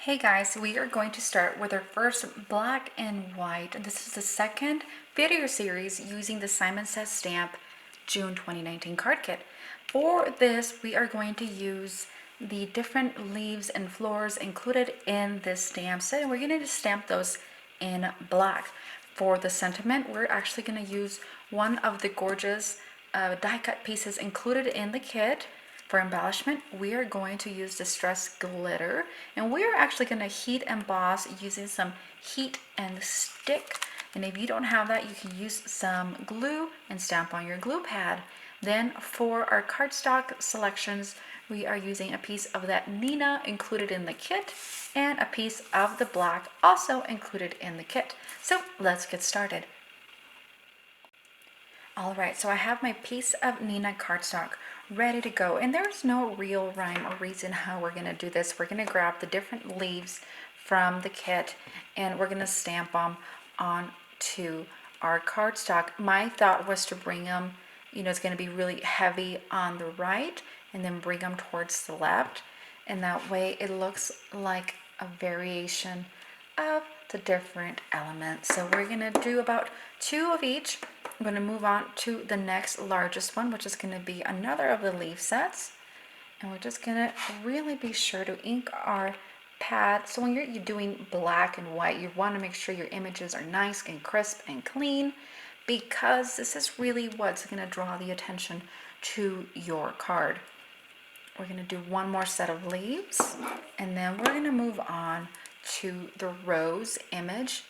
Hey guys, we are going to start with our first black and white. And this is the second video series using the Simon Says stamp June 2019 card kit. For this, we are going to use the different leaves and flowers included in this stamp set, and we're going to stamp those in black. For the sentiment, we're actually going to use one of the gorgeous die cut pieces included in the kit. For embellishment, we are going to use distress glitter, and we are actually going to heat emboss using some heat and stick. And if you don't have that, you can use some glue and stamp on your glue pad. Then for our cardstock selections, we are using a piece of that Nina included in the kit and a piece of the black also included in the kit. So let's get started. All right, so I have my piece of Nina cardstock ready to go, and there's no real rhyme or reason how we're going to do this. We're going to grab the different leaves from the kit and we're going to stamp them onto our cardstock. My thought was to bring them, it's going to be really heavy on the right and then bring them towards the left, and that way it looks like a variation of the different elements. So we're going to do about 2 of each. I'm going to move on to the next largest one, which is going to be another of the leaf sets. And we're just going to really be sure to ink our pad. So when you're doing black and white, you want to make sure your images are nice and crisp and clean, because this is really what's going to draw the attention to your card. We're going to do one more set of leaves, and then we're going to move on to the rose image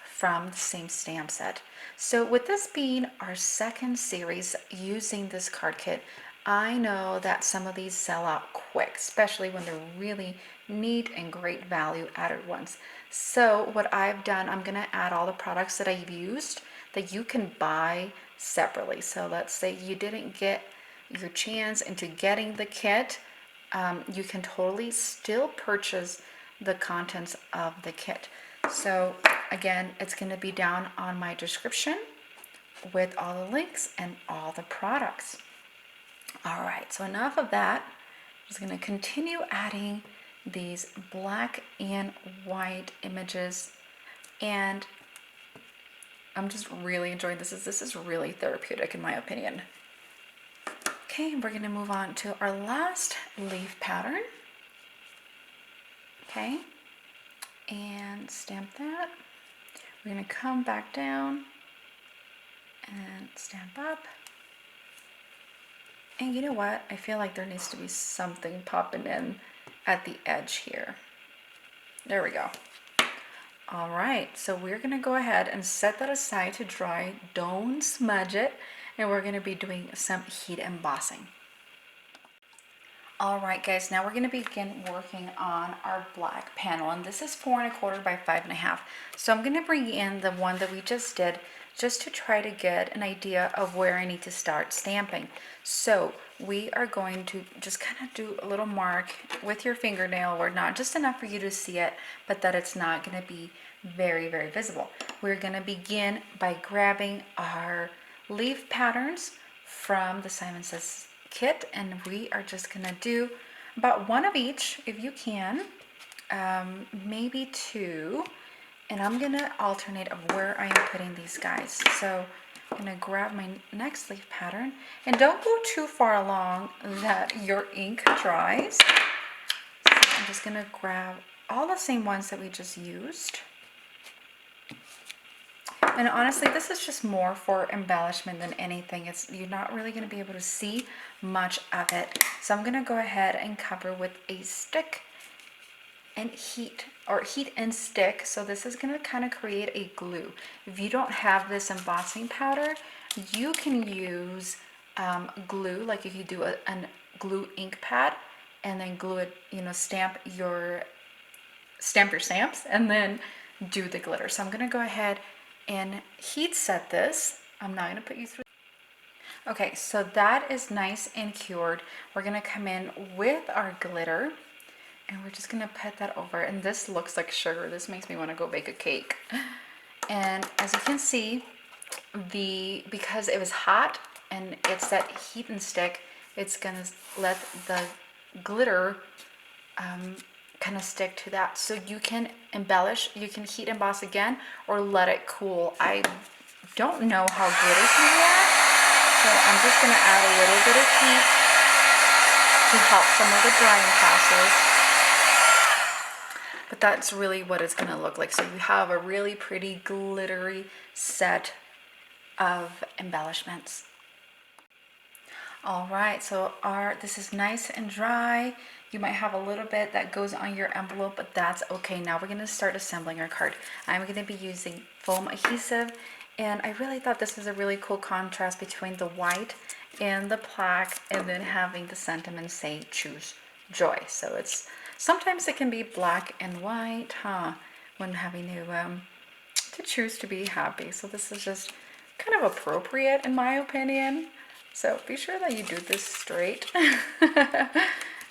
from the same stamp set. So with this being our second series using this card kit, I know that some of these sell out quick, especially when they're really neat and great value added ones. So what I've done, I'm going to add all the products that I've used that you can buy separately. So let's say you didn't get your chance into getting the kit, you can totally still purchase the contents of the kit. So again, it's going to be down on my description with all the links and all the products. All right, so enough of that. I'm just going to continue adding these black and white images, and I'm just really enjoying this. This is really therapeutic in my opinion. Okay, we're going to move on to our last leaf pattern. Okay, and stamp that. We're going to come back down and stamp up. And you know what? I feel like there needs to be something popping in at the edge here. There we go. All right, so we're going to go ahead and set that aside to dry. Don't smudge it. And we're going to be doing some heat embossing. All right, guys, now we're going to begin working on our black panel, and this is 4 1/4 by 5 1/2. So I'm going to bring in the one that we just did, just to try to get an idea of where I need to start stamping. So we are going to just kind of do a little mark with your fingernail, or not just enough for you to see it, but that it's not going to be very, very visible. We're going to begin by grabbing our leaf patterns from the Simon Says kit, and we are just gonna do about 1 of each if you can, maybe 2, and I'm gonna alternate of where I am putting these guys. So I'm gonna grab my next leaf pattern, and don't go too far along that your ink dries. So I'm just gonna grab all the same ones that we just used. And honestly, this is just more for embellishment than anything. You're not really going to be able to see much of it. So I'm going to go ahead and cover with a stick and heat and stick. So this is going to kind of create a glue. If you don't have this embossing powder, you can use glue, like if you do a glue ink pad and then glue it, stamp your stamps and then do the glitter. So I'm going to go ahead and heat set this. I'm not going to put you through. Okay, so that is nice and cured. We're going to come in with our glitter, and we're just going to put that over. And this looks like sugar. This makes me want to go bake a cake. And as you can see, because it was hot and it's that heat and stick, it's going to let the glitter kind of stick to that. So you can embellish, you can heat emboss again, or let it cool. I don't know how good it's gonna react, so I'm just gonna add a little bit of heat to help some of the drying process. But that's really what it's gonna look like. So you have a really pretty glittery set of embellishments. All right, so this is nice and dry. You might have a little bit that goes on your envelope, but that's okay. Now we're gonna start assembling our card. I'm gonna be using foam adhesive, and I really thought this was a really cool contrast between the white and the black, and then having the sentiment say choose joy. So sometimes it can be black and white, when having to choose to be happy. So this is just kind of appropriate in my opinion. So be sure that you do this straight.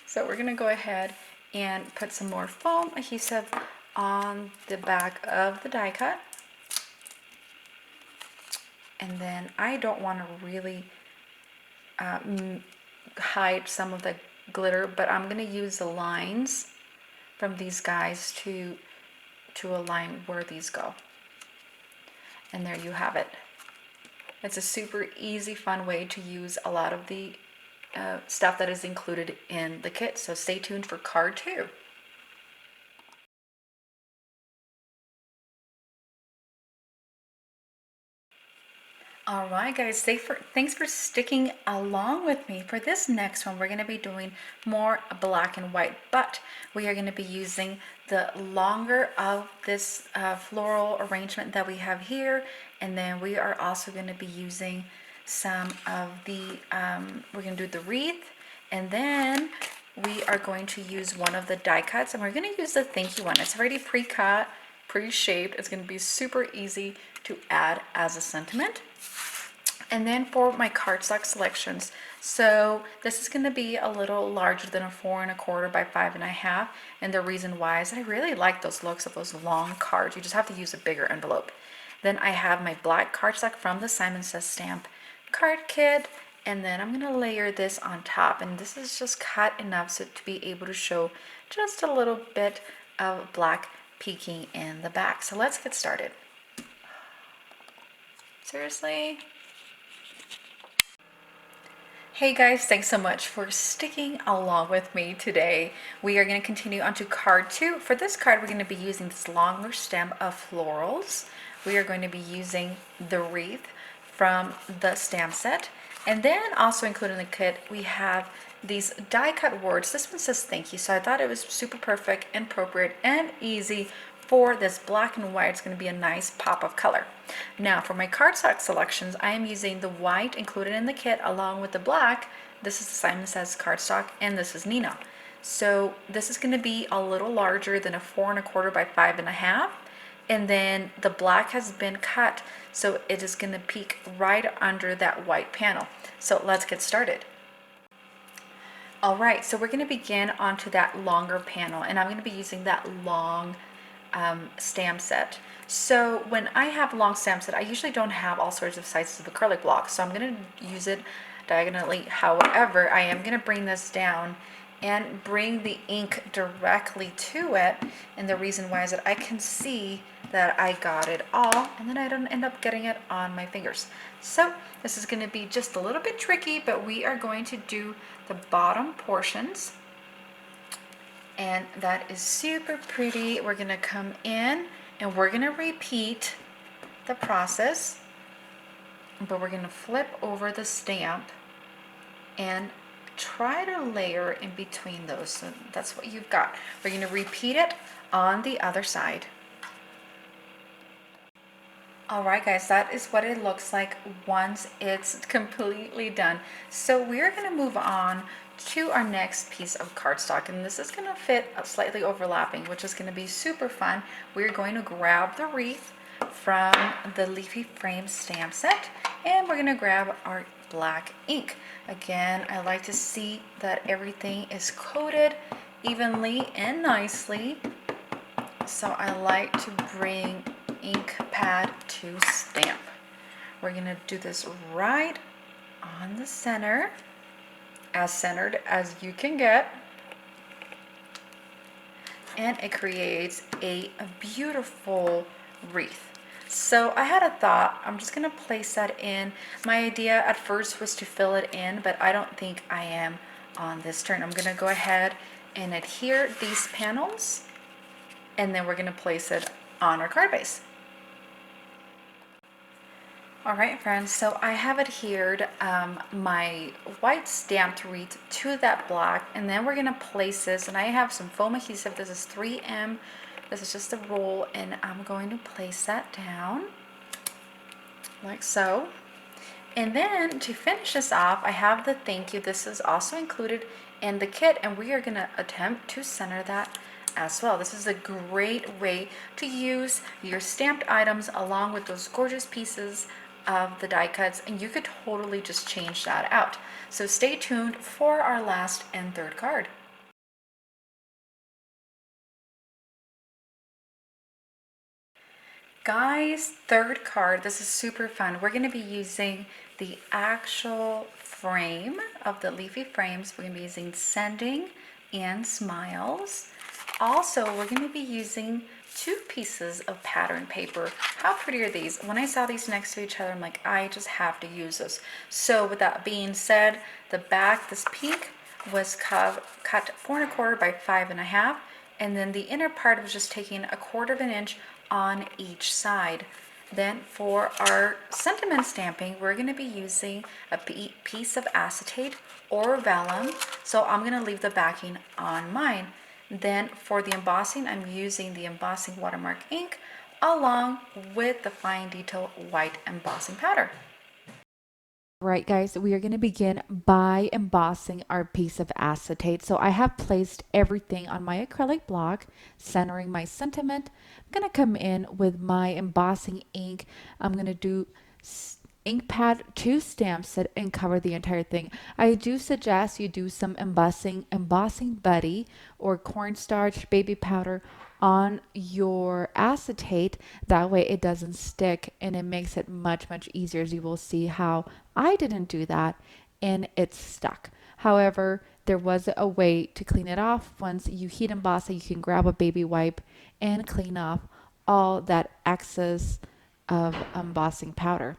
So we're gonna go ahead and put some more foam adhesive on the back of the die cut. And then I don't want to really hide some of the glitter, but I'm gonna use the lines from these guys to align where these go. And there you have it. It's a super easy, fun way to use a lot of the stuff that is included in the kit. So stay tuned for card 2. All right, guys, thanks for sticking along with me. For this next one, we're going to be doing more black and white, but we are going to be using the longer of this floral arrangement that we have here, and then we are also going to be using some of the, we're going to do the wreath, and then we are going to use one of the die cuts, and we're going to use the thank you one. It's already pre-cut, pre-shaped. It's going to be super easy to add as a sentiment. And then for my cardstock selections, so this is going to be a little larger than a 4 1/4 by 5 1/2, and the reason why is I really like those looks of those long cards. You just have to use a bigger envelope. Then I have my black cardstock from the Simon Says Stamp card kit, and then I'm going to layer this on top, and this is just cut enough so to be able to show just a little bit of black peeking in the back. So let's get started. Seriously? Hey guys, thanks so much for sticking along with me today. We are going to continue on to card 2. For this card, we're going to be using this longer stem of florals. We are going to be using the wreath from the stamp set. And then also included in the kit, we have these die cut words. This one says thank you, so I thought it was super perfect and appropriate and easy for this black and white. It's going to be a nice pop of color. Now for my cardstock selections, I am using the white included in the kit along with the black. This is the Simon Says cardstock, and this is Nina. So this is going to be a little larger than a 4 1/4 by 5 1/2. And then the black has been cut, so it is going to peek right under that white panel. So let's get started. All right, so we're going to begin onto that longer panel, and I'm going to be using that long stamp set. So when I have long stamp set, I usually don't have all sorts of sizes of acrylic blocks, so I'm going to use it diagonally. However, I am going to bring this down and bring the ink directly to it, and the reason why is that I can see that I got it all, and then I don't end up getting it on my fingers. So this is going to be just a little bit tricky, but we are going to do the bottom portions, and that is super pretty. We're going to come in and we're going to repeat the process, but we're going to flip over the stamp and try to layer in between those. So that's what you've got. We're going to repeat it on the other side. All right, guys, that is what it looks like once it's completely done. So we're going to move on to our next piece of cardstock, and this is going to fit slightly overlapping, which is going to be super fun. We're going to grab the wreath from the Leafy Frame stamp set, and we're going to grab our black ink. Again, I like to see that everything is coated evenly and nicely, so I like to bring ink pad to stamp. We're going to do this right on the center, as centered as you can get. and it creates a beautiful wreath. So I had a thought, I'm just gonna place that in. My idea at first was to fill it in, but I don't think I am on this turn. I'm gonna go ahead and adhere these panels, and then we're gonna place it on our card base. All right, friends, so I have adhered my white stamped wreath to that black, and then we're gonna place this, and I have some foam adhesive. This is 3M. This is just a roll, and I'm going to place that down like so. And then to finish this off, I have the thank you. This is also included in the kit, and we are gonna attempt to center that as well. This is a great way to use your stamped items along with those gorgeous pieces of the die cuts, and you could totally just change that out. So stay tuned for our last and third card. Guys, third card, this is super fun. We're going to be using the actual frame of the leafy frames. We're going to be using Sending and Smiles. Also, we're going to be using 2 pieces of pattern paper. How pretty are these? When I saw these next to each other, I'm like, I just have to use this. So with that being said, the back, this pink, was cut 4 1/4 by 5 1/2, and then the inner part was just taking 1/4 of an inch on each side. Then for our sentiment stamping, we're going to be using a piece of acetate or vellum, so I'm going to leave the backing on mine. Then for the embossing, I'm using the embossing watermark ink along with the fine detail white embossing powder. Right, guys, we are going to begin by embossing our piece of acetate. So I have placed everything on my acrylic block, centering my sentiment. I'm going to come in with my embossing ink. I'm going to do ink pad 2 stamps it and cover the entire thing. I do suggest you do some embossing buddy or cornstarch baby powder on your acetate. That way it doesn't stick and it makes it much easier, as you will see how I didn't do that and it's stuck. However, there was a way to clean it off. Once you heat emboss it, you can grab a baby wipe and clean off all that excess of embossing powder.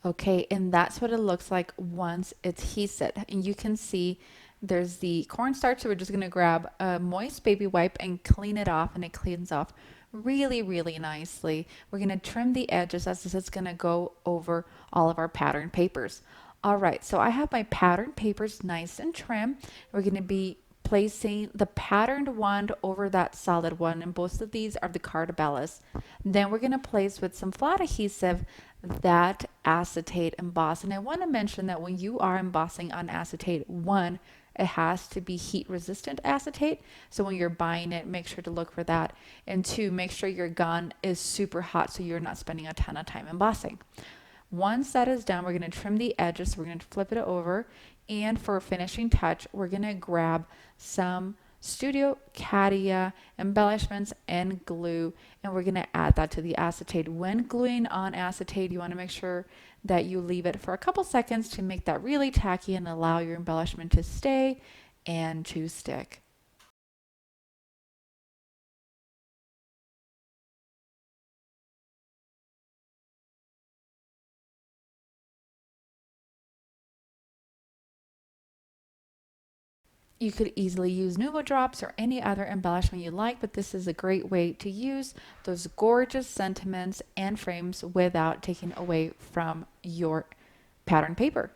Okay, and that's what it looks like once it's heated. And you can see there's the cornstarch, so we're just gonna grab a moist baby wipe and clean it off, and it cleans off really nicely. We're gonna trim the edges as this is gonna go over all of our pattern papers. All right, so I have my pattern papers nice and trim. We're gonna be placing the patterned one over that solid one, and both of these are the Cartabellas. Then we're going to place with some flat adhesive that acetate emboss. And I want to mention that when you are embossing on acetate, one, it has to be heat resistant acetate. So when you're buying it, make sure to look for that. And 2, make sure your gun is super hot so you're not spending a ton of time embossing. Once that is done, we're going to trim the edges. So we're going to flip it over. And for a finishing touch, we're going to grab some Studio Cadia embellishments and glue, and we're going to add that to the acetate. When gluing on acetate, you want to make sure that you leave it for a couple seconds to make that really tacky and allow your embellishment to stay and to stick. You could easily use Nuvo drops or any other embellishment you like, but this is a great way to use those gorgeous sentiments and frames without taking away from your pattern paper.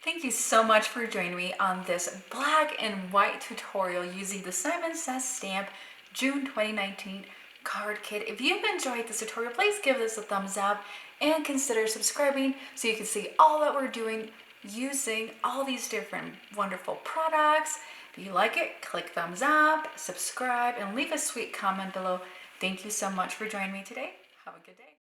Thank you so much for joining me on this black and white tutorial using the Simon Says Stamp June 2019 card kit. If you've enjoyed this tutorial, please give this a thumbs up and consider subscribing so you can see all that we're doing using all these different wonderful products. If you like it, click thumbs up, subscribe, and leave a sweet comment below. Thank you so much for joining me today. Have a good day.